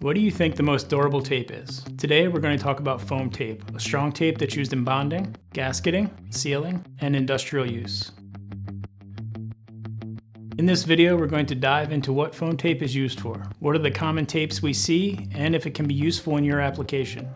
What do you think the most durable tape is? Today we're going to talk about foam tape, a strong tape that's used in bonding, gasketing, sealing, and industrial use. In this video we're going to dive into what foam tape is used for, what are the common tapes we see, and if it can be useful in your application.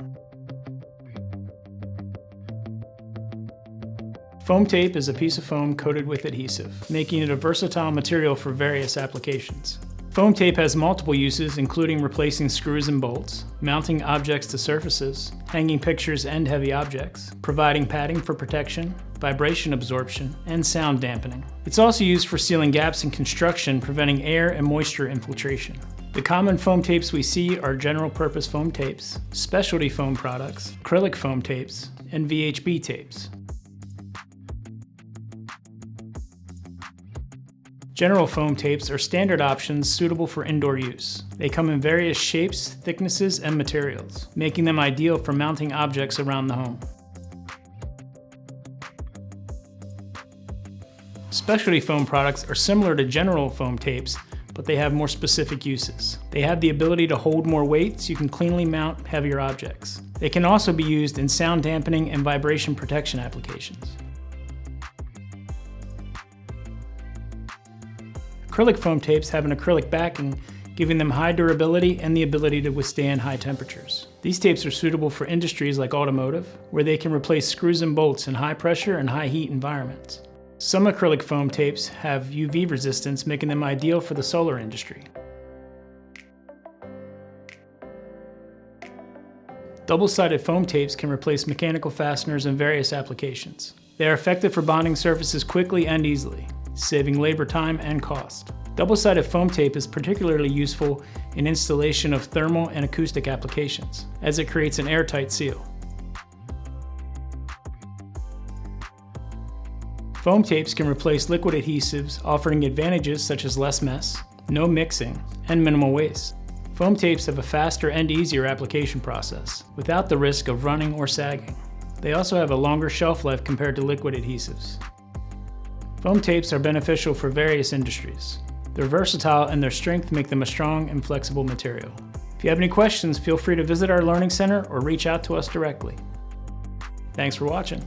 Foam tape is a piece of foam coated with adhesive, making it a versatile material for various applications. Foam tape has multiple uses, including replacing screws and bolts, mounting objects to surfaces, hanging pictures and heavy objects, providing padding for protection, vibration absorption, and sound dampening. It's also used for sealing gaps in construction, preventing air and moisture infiltration. The common foam tapes we see are general purpose foam tapes, specialty foam products, acrylic foam tapes, and VHB tapes. General foam tapes are standard options suitable for indoor use. They come in various shapes, thicknesses, and materials, making them ideal for mounting objects around the home. Specialty foam products are similar to general foam tapes, but they have more specific uses. They have the ability to hold more weight so you can cleanly mount heavier objects. They can also be used in sound dampening and vibration protection applications. Acrylic foam tapes have an acrylic backing, giving them high durability and the ability to withstand high temperatures. These tapes are suitable for industries like automotive, where they can replace screws and bolts in high pressure and high heat environments. Some acrylic foam tapes have UV resistance, making them ideal for the solar industry. Double-sided foam tapes can replace mechanical fasteners in various applications. They are effective for bonding surfaces quickly and easily, saving labor, time, and cost. Double-sided foam tape is particularly useful in installation of thermal and acoustic applications, as it creates an airtight seal. Foam tapes can replace liquid adhesives, offering advantages such as less mess, no mixing, and minimal waste. Foam tapes have a faster and easier application process, without the risk of running or sagging. They also have a longer shelf life compared to liquid adhesives. Foam tapes are beneficial for various industries. They're versatile and their strength make them a strong and flexible material. If you have any questions, feel free to visit our Learning Center or reach out to us directly. Thanks for watching.